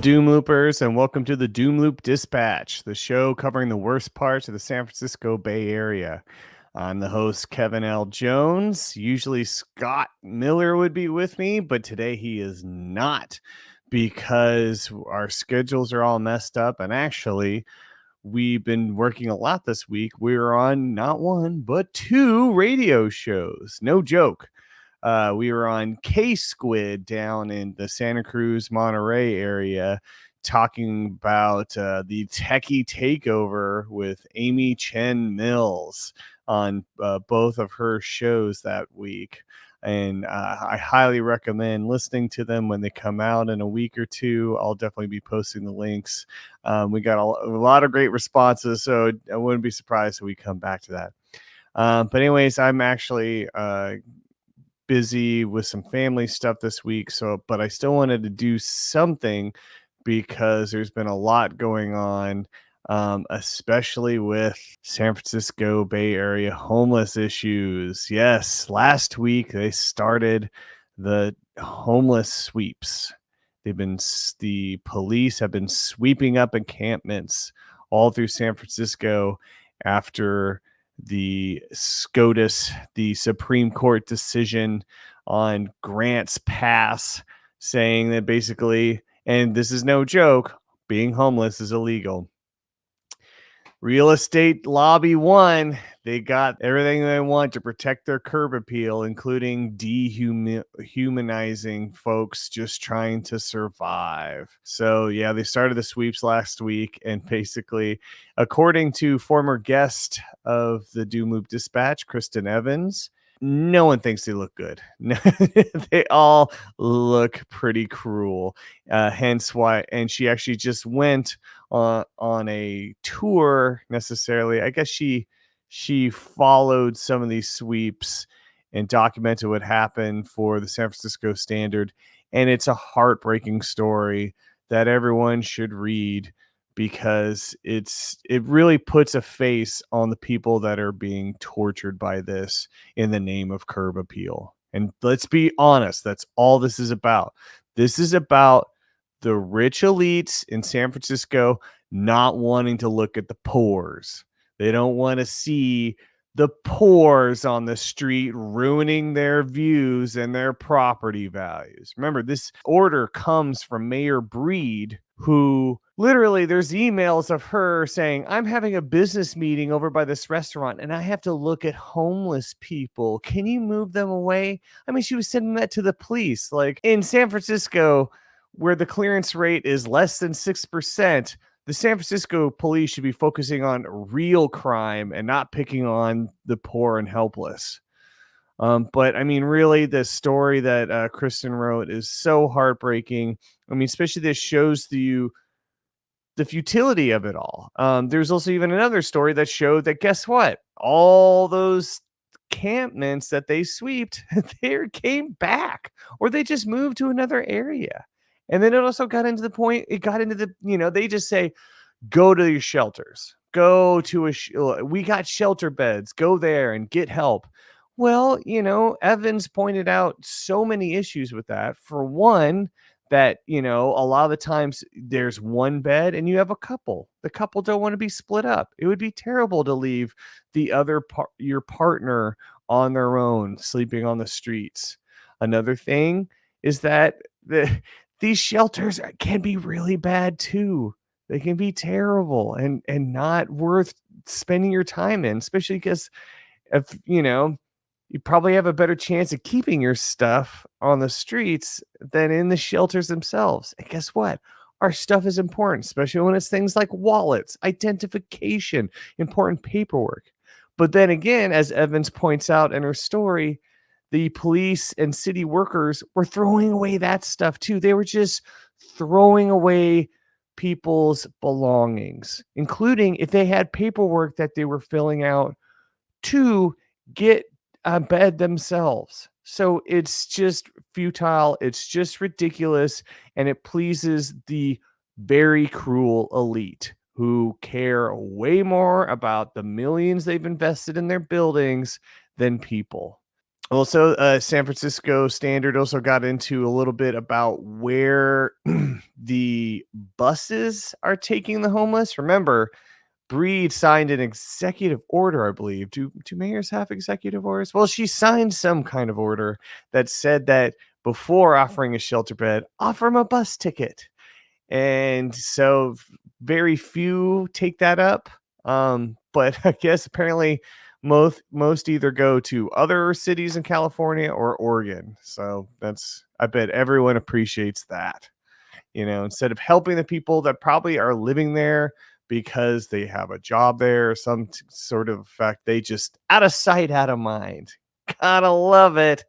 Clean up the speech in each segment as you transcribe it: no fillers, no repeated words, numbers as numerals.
Doom Loopers, and welcome to the Doom Loop Dispatch, the show covering the worst parts of the San Francisco Bay Area. I'm the host, Kevin L. Jones. Usually Scott Miller would be with me, but today he is not because our schedules are all messed up. And actually, we've been working a lot this week. We're on not one, but two radio shows. No joke. We were on K-Squid down in the Santa Cruz, Monterey area, talking about the techie takeover with Amy Chen Mills on both of her shows that week. And I highly recommend listening to them when they come out in a week or two. I'll definitely be posting the links. We got a lot of great responses, so I wouldn't be surprised if we come back to that. But anyways, I'm actually busy with some family stuff this week, but I still wanted to do something because there's been a lot going on, especially with San Francisco Bay Area homeless issues. Yes, last week they started the homeless sweeps. The police have been sweeping up encampments all through San Francisco after the SCOTUS, the Supreme Court decision on Grants Pass, saying that basically, and this is no joke, being homeless is illegal. Real estate lobby won. They got everything they want to protect their curb appeal, including dehumanizing folks just trying to survive. So, yeah, they started the sweeps last week. And basically, according to former guest of the Doom Loop Dispatch, Kristen Evans, no one thinks they look good. They all look pretty cruel. Hence why, and she actually just went on a tour necessarily. I guess she followed some of these sweeps and documented what happened for the San Francisco Standard. And it's a heartbreaking story that everyone should read because it really puts a face on the people that are being tortured by this in the name of curb appeal. And let's be honest, that's all this is about. This is about the rich elites in San Francisco not wanting to look at the poors. They don't want to see the poors on the street ruining their views and their property values. Remember, this order comes from Mayor Breed, who literally there's emails of her saying, I'm having a business meeting over by this restaurant and I have to look at homeless people. Can you move them away? I mean, she was sending that to the police. Like in San Francisco, where the clearance rate is less than 6%, the San Francisco police should be focusing on real crime and not picking on the poor and helpless. But I mean, really, the story that Kristen wrote is so heartbreaking. I mean, especially this shows you the futility of it all. There's also even another story that showed that, guess what? All those encampments that they swept, they came back, or they just moved to another area. And then it also got into the point, it got into the, they just say, go to your shelters, go to we got shelter beds, go there and get help. Well, Evans pointed out so many issues with that. For one, that, a lot of the times there's one bed and you have a couple. The couple don't want to be split up. It would be terrible to leave the other your partner on their own, sleeping on the streets. Another thing is that these shelters can be really bad too. They can be terrible and not worth spending your time in, especially because if, you probably have a better chance of keeping your stuff on the streets than in the shelters themselves. And guess what? Our stuff is important, especially when it's things like wallets, identification, important paperwork. But then again, as Evans points out in her story, the police and city workers were throwing away that stuff too. They were just throwing away people's belongings, including if they had paperwork that they were filling out to get a bed themselves. So it's just futile. It's just ridiculous. And it pleases the very cruel elite who care way more about the millions they've invested in their buildings than people. Also, San Francisco Standard also got into a little bit about where the buses are taking the homeless. Remember, Breed signed an executive order, I believe. Do mayors have executive orders? Well, she signed some kind of order that said that before offering a shelter bed, offer them a bus ticket. And so very few take that up. But I guess apparently most either go to other cities in California or Oregon. So that's I bet everyone appreciates that. Instead of helping the people that probably are living there because they have a job there or some sort of fact, they just out of sight, out of mind. Gotta love it.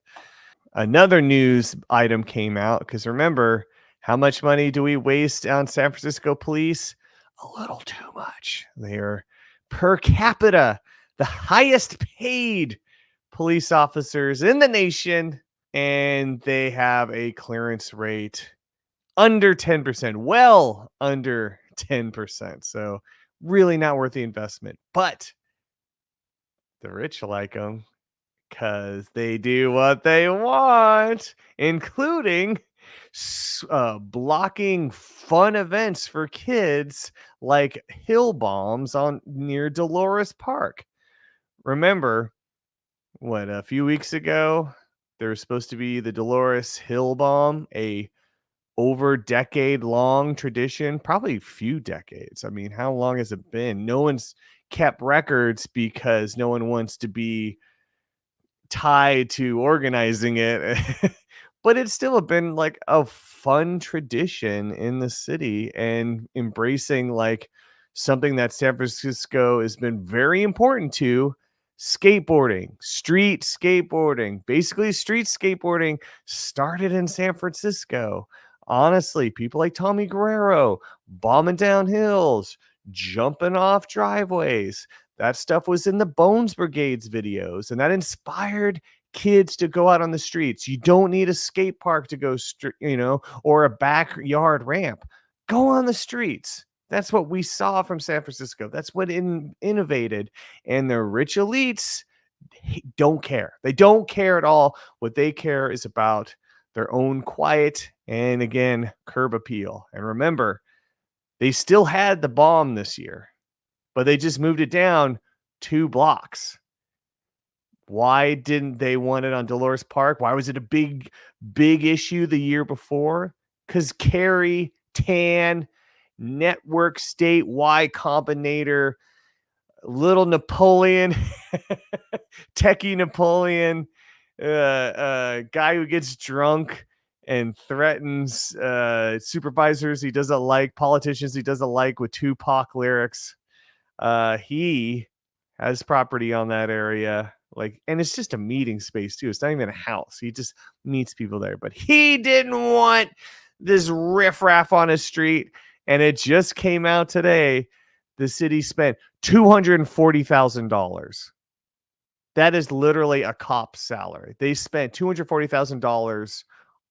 Another news item came out because remember, how much money do we waste on San Francisco police? A little too much. They are per capita the highest paid police officers in the nation, and they have a clearance rate under 10%, well under 10%. So, really not worth the investment. But the rich like them because they do what they want, including blocking fun events for kids like hill bombs on near Dolores Park. Remember, what a few weeks ago there was supposed to be the Dolores Hill Bomb, a over decade long tradition, probably a few decades. I mean, how long has it been? No one's kept records because no one wants to be tied to organizing it. But it's still been like a fun tradition in the city and embracing like something that San Francisco has been very important to skateboarding, street skateboarding. Basically, street skateboarding started in San Francisco. Honestly, people like Tommy Guerrero bombing down hills, jumping off driveways. That stuff was in the Bones Brigades videos, and that inspired kids to go out on the streets. You don't need a skate park to go, or a backyard ramp. Go on the streets. That's what we saw from San Francisco. That's what innovated. And the rich elites don't care. They don't care at all. What they care is about their own quiet and, again, curb appeal. And remember, they still had the bomb this year, but they just moved it down 2 blocks. Why didn't they want it on Dolores Park? Why was it a big issue the year before? Because Kerry, Tan, network state Y Combinator, little Napoleon, techie Napoleon, guy who gets drunk and threatens supervisors he doesn't like, politicians he doesn't like with Tupac lyrics. He has property on that area, and it's just a meeting space too. It's not even a house. He just meets people there, but he didn't want this riffraff on his street. And it just came out today. The city spent $240,000. That is literally a cop's salary. They spent $240,000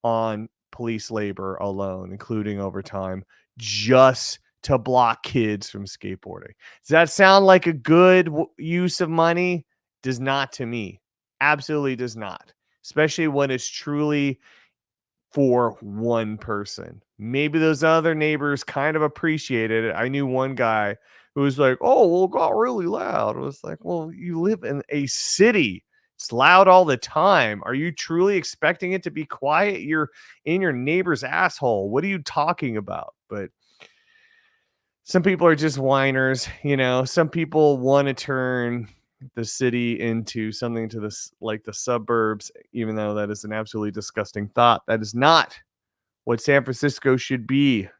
on police labor alone, including overtime, just to block kids from skateboarding. Does that sound like a good use of money? Does not to me. Absolutely does not. Especially when it's truly for one person. Maybe those other neighbors kind of appreciated it. I knew one guy who was like, "Oh, well, it got really loud." I was like, "Well, you live in a city. It's loud all the time. Are you truly expecting it to be quiet? You're in your neighbor's asshole. What are you talking about?" But some people are just whiners, some people want to turn the city into something to this like the suburbs, even though that is an absolutely disgusting thought. That is not what San Francisco should be. It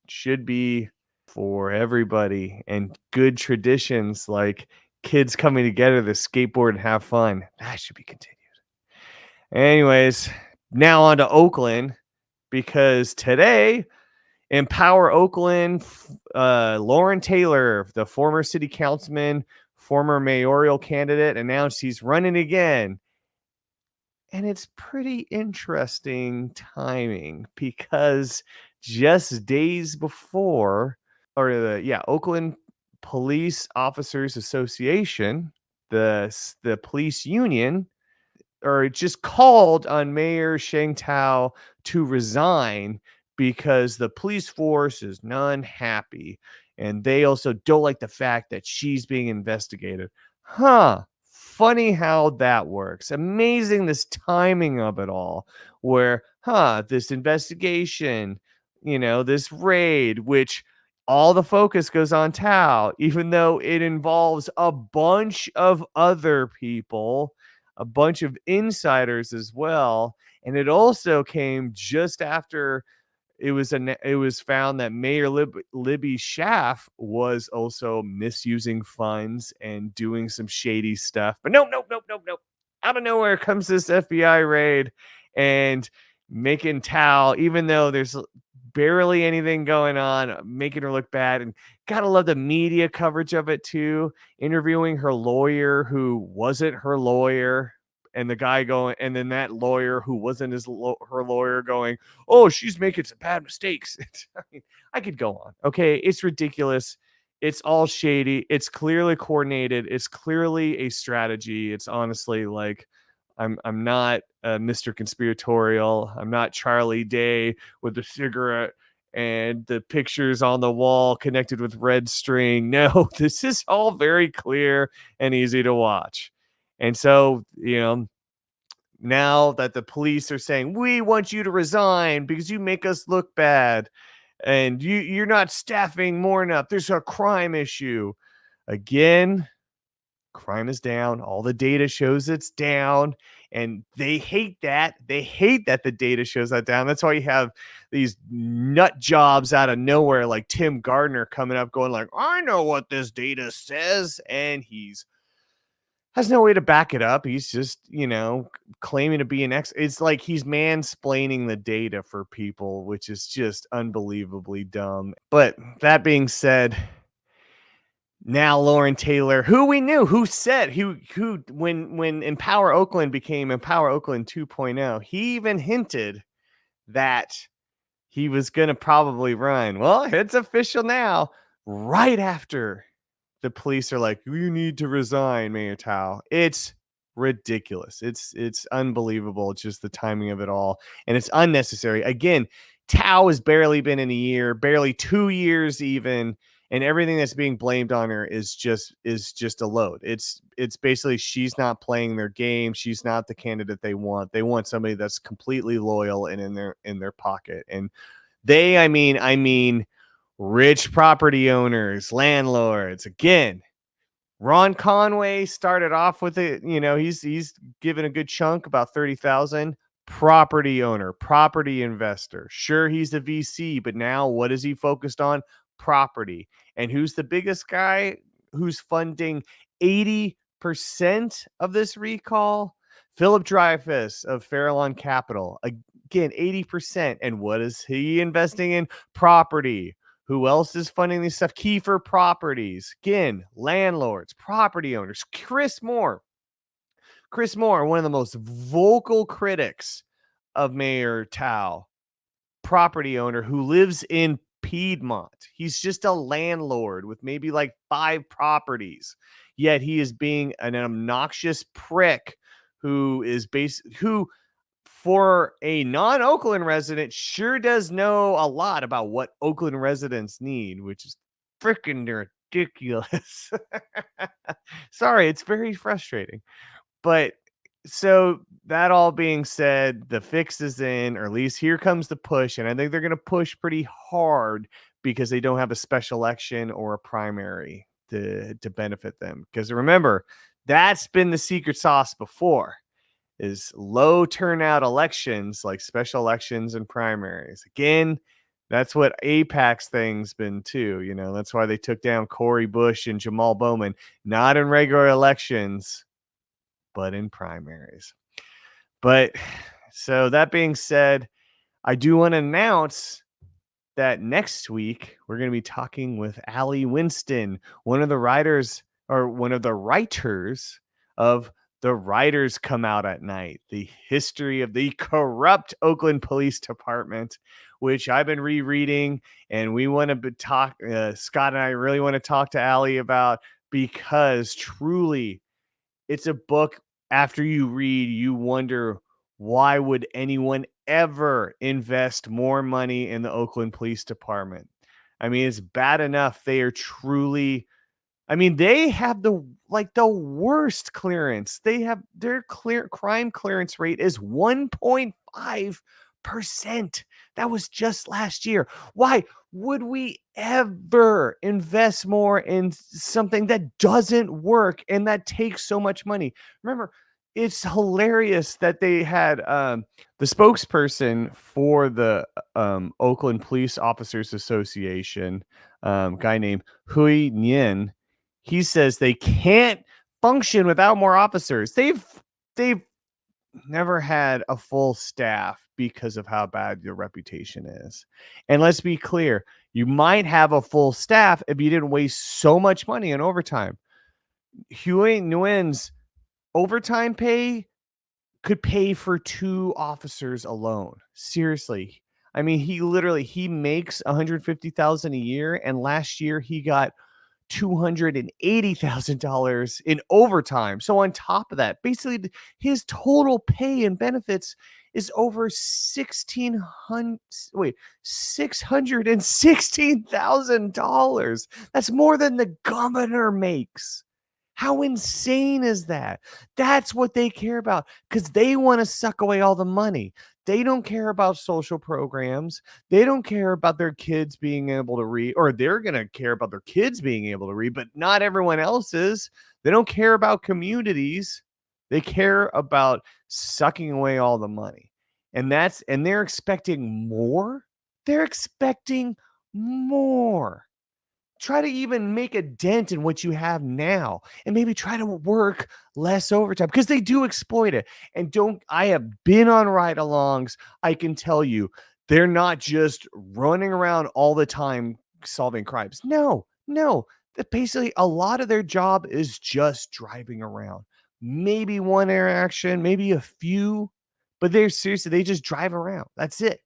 should be for everybody, and good traditions like kids coming together to skateboard and have fun. That should be continued. Anyways, now on to Oakland, because today Empower Oakland, Lauren Taylor, the former city councilman, former mayoral candidate, announced he's running again. And it's pretty interesting timing because just days before, Oakland Police Officers Association, the police union, or just called on Mayor Sheng Tao to resign because the police force is none happy. And they also don't like the fact that she's being investigated. Huh. Funny how that works. Amazing, this timing of it all, where, this investigation, this raid, which all the focus goes on Tao, even though it involves a bunch of other people, a bunch of insiders as well. And it also came just after it was found that Mayor Libby Schaff was also misusing funds and doing some shady stuff. But nope, nope, nope, nope, nope. Out of nowhere comes this FBI raid and making Tao, even though there's barely anything going on, making her look bad. And gotta love the media coverage of it too. Interviewing her lawyer who wasn't her lawyer, and the guy going, and then that lawyer who wasn't her lawyer going, "Oh, she's making some bad mistakes." I mean, I could go on. Okay, it's ridiculous. It's all shady. It's clearly coordinated. It's clearly a strategy. It's honestly like, I'm not Mr. Conspiratorial. I'm not Charlie Day with a cigarette and the pictures on the wall connected with red string. No, this is all very clear and easy to watch. And so, now that the police are saying, we want you to resign because you make us look bad and you're not staffing more enough, there's a crime issue. Again, crime is down. All the data shows it's down. And they hate that. They hate that the data shows that down. That's why you have these nut jobs out of nowhere like Tim Gardner coming up going like, I know what this data says. And he's has no way to back it up. He's just, claiming to be an it's like he's mansplaining the data for people, which is just unbelievably dumb. But that being said, now Lauren Taylor, who we knew, who said, who when Empower Oakland became Empower Oakland 2.0, he even hinted that he was going to probably run. Well, it's official now, right after the police are like, you need to resign, Mayor Tao. It's ridiculous. It's unbelievable, just the timing of it all. And it's unnecessary. Again, Tao has barely been in a year, barely 2 years even. And everything that's being blamed on her is just a load. It's basically she's not playing their game. She's not the candidate they want. They want somebody that's completely loyal and in their pocket. And I mean rich property owners, landlords. Again, Ron Conway started off with it. He's given a good chunk, about 30,000. Property owner, property investor. Sure, he's the VC, but now what is he focused on? Property. And who's the biggest guy who's funding 80% of this recall? Philip Dreyfus of Farallon Capital. Again, 80%. And what is he investing in? Property. Who else is funding this stuff? Kiefer Properties. Again, landlords, property owners. Chris Moore, one of the most vocal critics of Mayor Tao, property owner who lives in Piedmont. He's just a landlord with maybe like 5 properties. Yet he is being an obnoxious prick who for a non-Oakland resident sure does know a lot about what Oakland residents need, which is freaking ridiculous. Sorry, it's very frustrating. But so that all being said, the fix is in, or at least here comes the push. And I think they're going to push pretty hard because they don't have a special election or a primary to benefit them. Because remember, that's been the secret sauce before, is low turnout elections like special elections and primaries. Again, that's what AIPAC's thing's been too. That's why they took down Cori Bush and Jamal Bowman, not in regular elections, but in primaries. But so that being said, I do want to announce that next week we're going to be talking with Allie Winston, one of the writers of The Writers Come Out at Night, the history of the corrupt Oakland Police Department, which I've been rereading, and we want to talk. Scott and I really want to talk to Allie about, because truly, it's a book after you read, you wonder, why would anyone ever invest more money in the Oakland Police Department? I mean, it's bad enough they are truly, I mean, they have the worst clearance. They have their crime clearance rate is 1.5%. That was just last year. Why would we ever invest more in something that doesn't work and that takes so much money? Remember, it's hilarious that they had the spokesperson for the Oakland Police Officers Association, guy named Hui Nien. He says they can't function without more officers. They've never had a full staff because of how bad your reputation is. And let's be clear, you might have a full staff if you didn't waste so much money on overtime. Huey Nguyen's overtime pay could pay for 2 officers alone. Seriously. I mean, he makes $150,000 a year, and last year he got $280,000 in overtime. So on top of that, basically his total pay and benefits is over $616,000. That's more than the governor makes. How insane is that? That's what they care about, because they want to suck away all the money. They don't care about social programs. They don't care about their kids being able to read, or they're going to care about their kids being able to read, but not everyone else is. They don't care about communities. They care about sucking away all the money. And they're expecting more. They're expecting more. Try to even make a dent in what you have now and maybe try to work less overtime, because they do exploit it. And I have been on ride-alongs. I can tell you, they're not just running around all the time solving crimes. No. That basically a lot of their job is just driving around. Maybe one interaction, maybe a few, but they just drive around. That's it.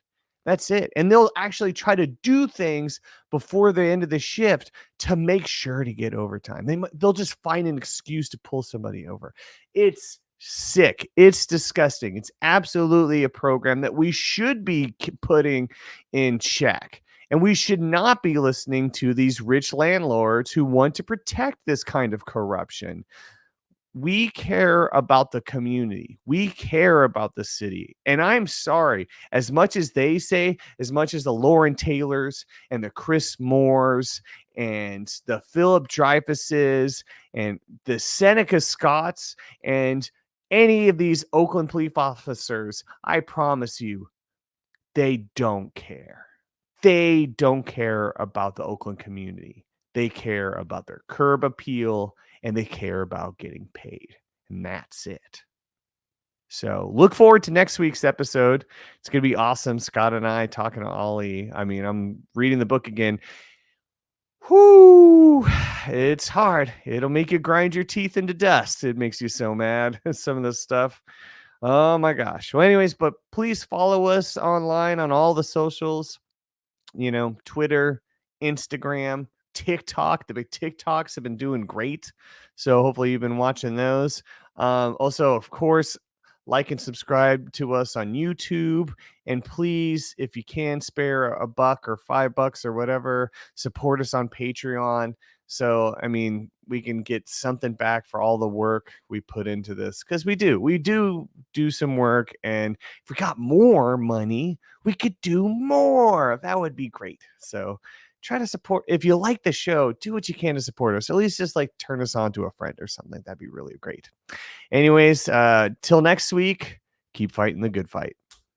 And they'll actually try to do things before the end of the shift to make sure to get overtime. They'll just find an excuse to pull somebody over. It's sick. It's disgusting. It's absolutely a program that we should be putting in check. And we should not be listening to these rich landlords who want to protect this kind of corruption. We care about the community. We care about the city. And I'm sorry, as much as they say, as much as the Lauren Taylors and the Chris Moores and the Philip Dreyfuses and the Seneca Scotts and any of these Oakland police officers, I promise you, they don't care. They don't care about the Oakland community. They care about their curb appeal, and they care about getting paid. And that's it. So look forward to next week's episode. It's going to be awesome. Scott and I talking to Ollie. I mean, I'm reading the book again. Whoo, it's hard. It'll make you grind your teeth into dust. It makes you so mad. Some of this stuff. Oh my gosh. Well, anyways, but please follow us online on all the socials. Twitter, Instagram, TikTok. The big TikToks have been doing great. So hopefully you've been watching those. Also, of course, like and subscribe to us on YouTube. And please, if you can spare $1 or $5 or whatever, support us on Patreon. So, I mean, we can get something back for all the work we put into this, because we do some work. And if we got more money, we could do more. That would be great. So try to support. If you like the show, do what you can to support us. At least just turn us on to a friend or something. That'd be really great. Anyways, till next week, keep fighting the good fight.